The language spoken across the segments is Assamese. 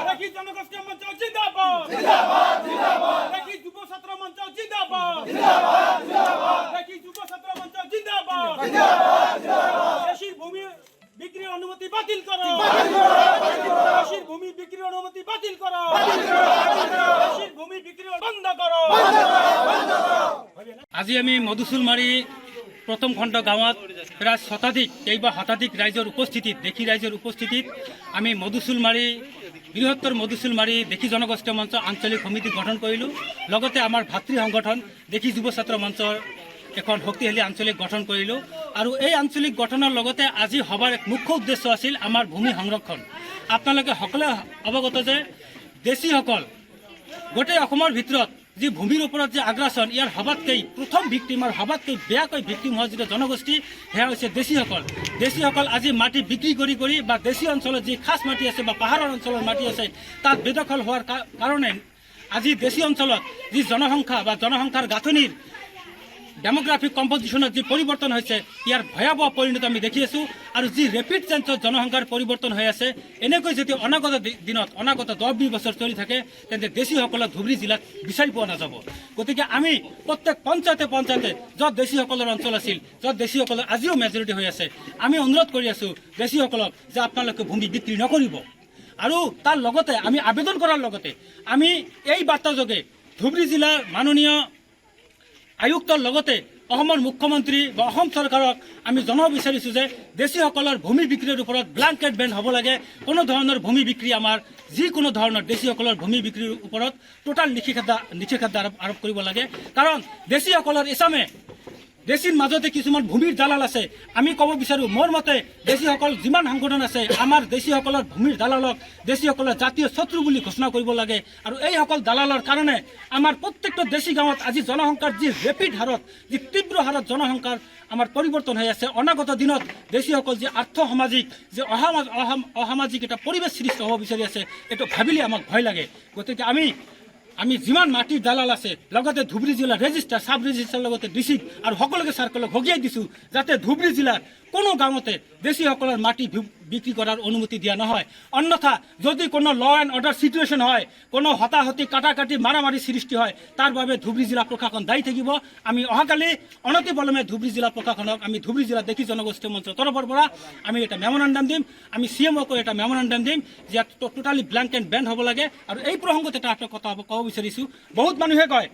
দেখি জনগোষ্ঠী মঞ্চ জিন্দাবাদ, দেখি যুব ছাত্র মঞ্চ জিন্দাবাদ, দেখি যুব ছাত্র মঞ্চ জিন্দাবাদ। দেশির ভূমি বিক্রির অনুমতি বাতিল করো, দেশির ভূমি বিক্রির অনুমতি বাতিল করো, দেশির ভূমি বিক্রি বন্ধ করো। আজি আমি মধুচুলমাৰী প্ৰথম খণ্ড গাঁৱত প্ৰায় শতাধিক ৰাইজৰ উপস্থিতিত দেখি ৰাইজৰ উপস্থিতিত আমি মধুচুলমাৰী বৃহত্তৰ মধুচুলমাৰী দেখি জনগোষ্ঠী মঞ্চ আঞ্চলিক সমিতি গঠন কৰিলোঁ। লগতে আমাৰ ভাতৃ সংগঠন দেখি যুৱ ছাত্ৰ মঞ্চৰ এখন শক্তিশালী আঞ্চলিক গঠন কৰিলোঁ। আৰু এই আঞ্চলিক গঠনৰ লগতে আজি সভাৰ এক মুখ্য উদ্দেশ্য আছিল আমাৰ ভূমি সংৰক্ষণ। আপোনালোকে সকলোৱে অৱগত যে দেশীসকল গোটেই অসমৰ ভিতৰত যি ভূমিৰ ওপৰত যে আগ্ৰাসন, ইয়াৰ সবাতকৈ প্ৰথম ভিক্টিম আৰু সবাতকৈ বেয়াকৈ ভিক্টিম হোৱা যিটো জনগোষ্ঠী সেয়া হৈছে দেশীসকল। দেশীসকল আজি মাটি বিক্ৰী কৰি কৰি বা দেশী অঞ্চলত যি খাছ মাটি আছে বা পাহাৰৰ অঞ্চলৰ মাটি আছে তাত বেদখল হোৱাৰ কাৰণে আজি দেশী অঞ্চলত যি জনসংখ্যা বা জনসংখ্যাৰ গাঁথনিৰ ডেমোগ্ৰাফিক কম্পজিশ্যনত যি পৰিৱৰ্তন হৈছে ইয়াৰ ভয়াৱহ পৰিণতি আমি দেখি আছোঁ। আৰু যি ৰেপিড চেঞ্জত জনসংখ্যাৰ পৰিৱৰ্তন হৈ আছে, এনেকৈ যদি অনাগত দিনত অনাগত 10-20 বছৰ চলি থাকে তেন্তে দেশীসকলক ধুবুৰী জিলাত বিচাৰি পোৱা নাযাব। গতিকে আমি প্ৰত্যেক পঞ্চায়তে য'ত দেশীসকলৰ অঞ্চল আছিল, য'ত দেশীসকলৰ আজিও মেজৰিটি হৈ আছে, আমি অনুৰোধ কৰি আছোঁ দেশীসকলক যে আপোনালোকে ভূমি বিক্ৰী নকৰিব। আৰু তাৰ লগতে আমি আবেদন কৰাৰ লগতে আমি এই বাৰ্তাযোগে ধুবুৰী জিলাৰ মাননীয় আয়ুক্তৰ লগতে অসমৰ মুখ্যমন্ত্ৰী বা অসম চৰকাৰক আমি জনাব বিচাৰিছোঁ যে দেশীসকলৰ ভূমি বিক্ৰীৰ ওপৰত ব্লাংকেট বেন হ'ব লাগে। কোনো ধৰণৰ ভূমি বিক্ৰী আমাৰ যিকোনো ধৰণৰ দেশীসকলৰ ভূমি বিক্ৰীৰ ওপৰত টোটাল নিষেধাজ্ঞা আৰোপ কৰিব লাগে। কাৰণ দেশীসকলৰ ইছামে দেশীৰ মাজতে কিছুমান ভূমিৰ দালাল আছে। আমি ক'ব বিচাৰোঁ, মোৰ মতে দেশীসকল যিমান সংগঠন আছে আমাৰ দেশীসকলৰ ভূমিৰ দালালক দেশীসকলৰ জাতীয় শত্ৰু বুলি ঘোষণা কৰিব লাগে। আৰু এইসকল দালালৰ কাৰণে আমাৰ প্ৰত্যেকটো দেশী গাঁৱত আজি জনসংখ্যাৰ যি ৰেপিড হাৰত, যি তীব্ৰ হাৰত জনসংখ্যাৰ আমাৰ পৰিৱৰ্তন হৈ আছে, অনাগত দিনত দেশীসকল যি আৰ্থসামাজিক যি অসামাজিক এটা পৰিৱেশ সৃষ্টি হ'ব বিচাৰি আছে, এইটো ভাবিলে আমাক ভয় লাগে। গতিকে আমি যিমান মাটিৰ দালাল আছে লগতে ধুবুৰী জিলাৰ ৰেজিষ্টাৰ চাব ৰেজিষ্টাৰ লগতে ডিচিক আৰু সকলোকে চাৰ্কলক হকিয়াই দিছোঁ যাতে ধুবুৰী জিলাৰ কোনো গাঁৱতে দেশীসকলৰ মাটি বিক্ৰী কৰাৰ অনুমতি দিয়া নহয়। অন্যথা যদি কোনো ল এণ্ড অৰ্ডাৰ চিটুৱেশ্যন হয়, কোনো হতাহতি কাটাকাটি মাৰামাৰী সৃষ্টি হয়, তাৰ বাবে ধুবুৰী জিলা প্ৰশাসন দায়ী থাকিব। আমি অহাকালি অনতিপলমে ধুবুৰী জিলা প্ৰশাসনক আমি ধুবুৰী জিলা দেখি জনগোষ্ঠী মঞ্চৰ তৰফৰ পৰা আমি এটা মেমৰেণ্ডাম দিম। আমি CMOকো এটা মেমৰেণ্ডাম দিম যে ইয়াত টোটালি ব্লেংকেট বেন হ'ব লাগে। আৰু এই প্ৰসংগত এটা কথা ক'ব বিচাৰিছোঁ, বহুত মানুহে কয়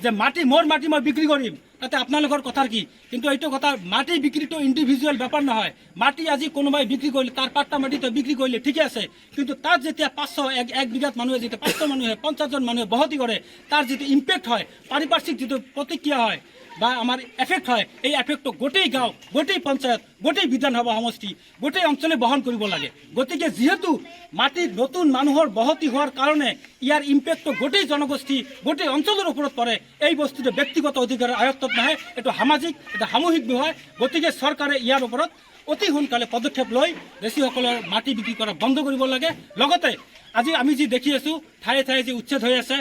যে মোৰ মাটি মই বিক্ৰী কৰিম, তাতে আপোনালোকৰ কথাৰ কি? কিন্তু এইটো কথা, মাটি বিক্ৰীটো ইণ্ডিভিজুৱেল ব্যাপাৰ নহয়। মাটি আজি কোনোবাই বিক্ৰী কৰিলে, তাৰ পাট্টা মাটিটো বিক্ৰী কৰিলে ঠিকে আছে, কিন্তু তাত যেতিয়া 500 এক বিঘাত মানুহে যেতিয়া 500 মানুহে 50জন মানুহে বসতি কৰে, তাৰ যিটো ইম্পেক্ট হয়, পাৰিপাৰ্শ্বিক যিটো প্ৰতিক্ৰিয়া হয় বা আমাৰ এফেক্ট হয়, এই এফেক্টটো গোটেই গাঁও, গোটেই পঞ্চায়ত, গোটেই বিধানসভা সমষ্টি, গোটেই অঞ্চলে বহন কৰিব লাগে। গতিকে যিহেতু মাটিত নতুন মানুহৰ বসতি হোৱাৰ কাৰণে ইয়াৰ ইম্পেক্টটো গোটেই জনগোষ্ঠী, গোটেই অঞ্চলৰ ওপৰত পৰে। এই বস্তুটো ব্যক্তিগত অধিকাৰৰ আয়ত্তত নাহে, এইটো সামাজিক, এটা সামূহিক বিষয়। গতিকে চৰকাৰে ইয়াৰ ওপৰত অতি সোনকালে পদক্ষেপ লৈ দেশীসকলৰ মাটি বিক্ৰী কৰা বন্ধ কৰিব লাগে। লগতে আজি আমি যি দেখি আছোঁ ঠায়ে ঠায়ে যি উচ্ছেদ হৈ আছে,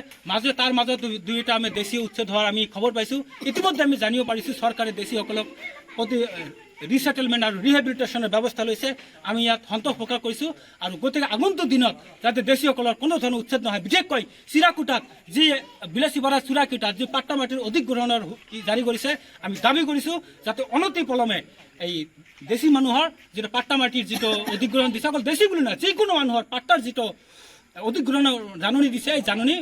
তাৰ মাজত দুয়োটা আমি দেশী উচ্ছেদ হোৱাৰ আমি খবৰ পাইছোঁ। ইতিমধ্যে আমি জানিব পাৰিছোঁ চৰকাৰে দেশীসকলক প্ৰতি ৰিছেটেলমেণ্ট আৰু ৰিহেবিলিটেশ্যনৰ ব্যৱস্থা লৈছে। আমি ইয়াত সন্তোষ প্ৰকাশ কৰিছোঁ। আৰু গতিকে আগন্তুক দিনত যাতে দেশীসকলৰ কোনো ধৰণৰ উচ্ছেদ নহয়, বিশেষকৈ চিৰাকুটাত যি বিলাসীপাৰা চিৰাকুটাত যি পাট্টা মাটিৰ অধিগ্ৰহণৰ জাৰি কৰিছে, আমি দাবী কৰিছোঁ যাতে অনতিপলমে এই দেশী মানুহৰ যিটো পাট্টা মাটিৰ যিটো অধিগ্ৰহণ দিছে, অকল দেশী বুলি নহয়, যিকোনো মানুহৰ পাট্টাৰ যিটো অধিগ্ৰহণৰ জাননী দিছে, এই জাননী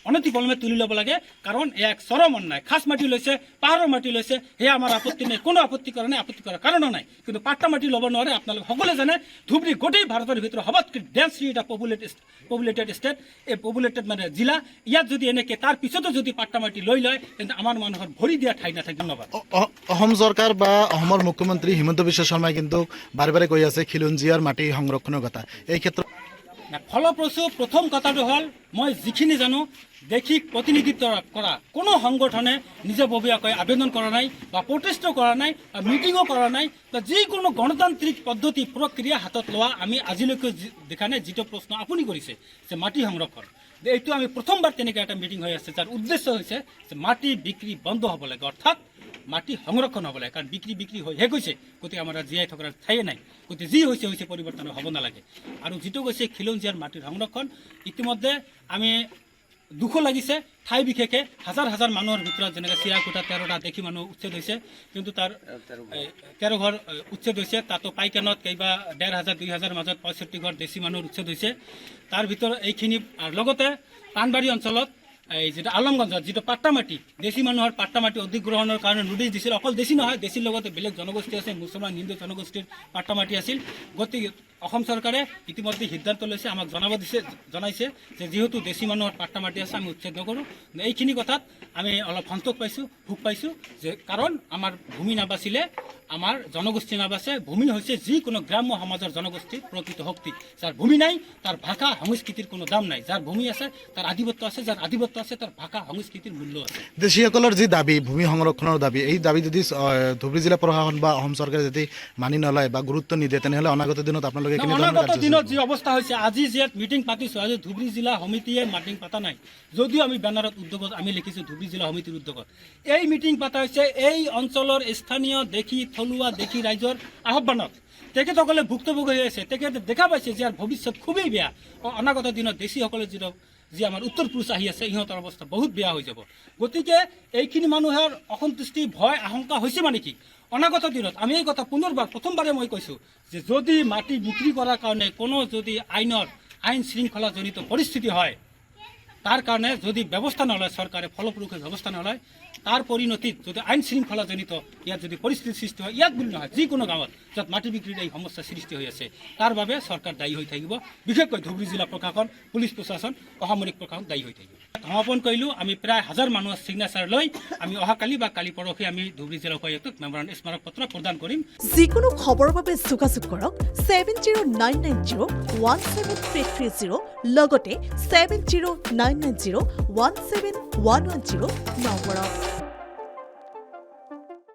অনতিপলমে তুলি ল'ব লাগে। কাৰণ এক চৰম অন্যায়। খাছ মাটি লৈছে, পাহাৰৰ মাটি লৈছে, সেয়া আমাৰ আপত্তি নাই, কোনো আপত্তি কৰা নাই, আপত্তি কৰাৰ কাৰণো নাই। কিন্তু পাট্টা মাটি ল'ব নোৱাৰে। আপোনালোকে সকলোৱে জানে ধুবুৰী গোটেই ভাৰতৰ ভিতৰত সবাতকৈ ডেন্সলি এটা পপুলেটেড ষ্টেট, এই পপুলেটেড মানে জিলা। ইয়াত যদি এনেকৈ তাৰ পিছতো যদি পাট্টা মাটি লৈ লয় তেন্তে আমাৰ মানুহৰ ভৰি দিয়া ঠাই নাথাকে। ধন্যবাদ। অসম চৰকাৰ বা অসমৰ মুখ্যমন্ত্ৰী হিমন্ত বিশ্ব শৰ্মাই কিন্তু বাৰে বাৰে কৈ আছে খিলঞ্জীয়াৰ মাটি সংৰক্ষণৰ কথা। এই ক্ষেত্ৰত ফলপ্ৰসূ প্ৰথম কথাটো হ'ল, মই যিখিনি জানো দেশীক প্ৰতিনিধিত্ব কৰা কোনো সংগঠনে নিজাববীয়াকৈ আবেদন কৰা নাই বা প্ৰটেষ্টো কৰা নাই বা মিটিঙো কৰা নাই বা যিকোনো গণতান্ত্ৰিক পদ্ধতি প্ৰক্ৰিয়া হাতত লোৱা আমি আজিলৈকে দেখা নাই। যিটো প্ৰশ্ন আপুনি কৰিছে যে মাটি সংৰক্ষণ, এইটো আমি প্ৰথমবাৰ তেনেকৈ এটা মিটিং হৈ আছে যাৰ উদ্দেশ্য হৈছে যে মাটি বিক্ৰী বন্ধ হ'ব লাগে। অৰ্থাৎ মাটি সংৰক্ষণ হ'ব লাগে, কাৰণ বিক্ৰী হৈ শেষ হৈছে, গতিকে আমাৰ জীয়াই থকাৰ ঠায়ে নাই, গতিকে যি হৈছে পৰিৱৰ্তন হ'ব নালাগে। আৰু যিটো কৈছে খিলঞ্জীয়াৰ মাটিৰ সংৰক্ষণ, ইতিমধ্যে আমি দুখ লাগিছে, ঠাই বিশেষে হাজাৰ হাজাৰ মানুহৰ ভিতৰত যেনেকৈ চিৰাকুটা 13টা দেখি মানুহ উচ্ছেদ হৈছে, কিন্তু তাৰ 13 ঘৰ উচ্ছেদ হৈছে, তাতো পাইকানত কেইবা 1,500 2,000 মাজত 65 ঘৰ দেশী মানুহৰ উচ্ছেদ হৈছে। তাৰ ভিতৰত এইখিনি লগতে পাণবাৰী অঞ্চলত এই যেটা আলমগঞ্জত যেটা পাট্টা মাটি দেশী মানুহৰ পাট্টা মাটি অধিগ্ৰহণৰ কাৰণে নোটিছ দিছিল। অকল দেশী নহয়, দেশীৰ লগতে বেলেগ জনগোষ্ঠী আছে, মুছলমান হিন্দু জনগোষ্ঠীৰ পাট্টা মাটি আছিল। গতিকে অসম চৰকাৰে ইতিমধ্যে সিদ্ধান্ত লৈছে, আমাক জনাইছে যে যিহেতু দেশী মানুহৰ পাট্টা মাটি আছে আমি উচ্ছেদ নকৰোঁ। এইখিনি কথাত আমি অলপ সন্তোষ পাইছোঁ, সুখ পাইছোঁ, যে কাৰণ আমাৰ ভূমি নাবাচিলে আমাৰ জনগোষ্ঠী নাবাচে। ভূমি হৈছে যিকোনো গ্ৰাম্য সমাজৰ জনগোষ্ঠীৰ প্ৰকৃত শক্তি। যাৰ ভূমি নাই তাৰ ভাষা সংস্কৃতিৰ কোনো দাম নাই, যাৰ ভূমি আছে তাৰ আধিপত্য আছে, যাৰ আধিপত্য আছে তাৰ ভাষা সংস্কৃতিৰ মূল্য আছে। দেশীসকলৰ যি দাবী, ভূমি সংৰক্ষণৰ দাবী, এই দাবী যদি ধুবুৰী জিলা প্ৰশাসন বা অসম চৰকাৰে যদি মানি নলয় বা গুৰুত্ব নিদিয়ে, তেনেহ'লে অনাগত দিনত আপোনালোকে অনাগত দিনত যি অৱস্থা হৈছে, আজি যে মিটিং পাতিছোঁ, আজি ধুবুৰী জিলা সমিতিয়ে মিটিং পতা নাই, যদিও আমি বেনাৰত উদ্যোগত আমি লিখিছোঁ ধুবুৰী জিলা সমিতিৰ উদ্যোগত। এই মিটিং পতা হৈছে এই অঞ্চলৰ স্থানীয় থলুৱা দেশী ৰাইজৰ আহ্বানত। তেখেতসকলে ভুক্তভোগী হৈ আছে, তেখেতে দেখা পাইছে যে ইয়াৰ ভৱিষ্যত খুবেই বেয়া। অনাগত দিনত দেশীসকলে যি আমাৰ উত্তৰ পুৰুষ আহি আছে, ইহঁতৰ অৱস্থা বহুত বেয়া হৈ যাব। গতিকে এইখিনি মানুহৰ অসন্তুষ্টি, ভয়, আশংকা হৈছে মানে কি, অনাগত দিনত আমি এই কথা পুনৰবাৰ প্ৰথমবাৰে মই কৈছোঁ যে যদি মাটি বিক্ৰী কৰাৰ কাৰণে কোনো যদি আইন শৃংখলাজনিত পৰিস্থিতি হয়, তাৰ কাৰণে যদি ব্যৱস্থা নলয় চৰকাৰে, ফলপ্ৰসূ ব্যৱস্থা নলয়, তাৰ পৰিণতিত যদি আইন শৃংখলাজনিত ইয়াত যদি পৰিস্থিতিৰ সৃষ্টি হয়, ইয়াত বুলি নহয় যিকোনো গাঁৱত য'ত মাটি বিক্ৰীৰ এই সমস্যাৰ সৃষ্টি হৈ আছে, তাৰ বাবে চৰকাৰ দায়ী হৈ থাকিব। বিশেষকৈ ধুবুৰী জিলা প্ৰশাসন, পুলিচ প্ৰশাসন, অসামৰিক প্ৰশাসন দায়ী হৈ থাকিব। সমাপন কৰিলোঁ, আমি প্ৰায় 1000 মানুহৰ ছিগনেচাৰ লৈ আমি অহাকালি বা কালি পৰহি আমি ধুবুৰী জিলা উপায়ুক্তক মেমৰেণ্ডাম স্মাৰক পত্ৰ প্ৰদান কৰিম। যিকোনো খবৰৰ বাবে যোগাযোগ কৰক 7099017330 লগতে 7099017110 নম্বৰত।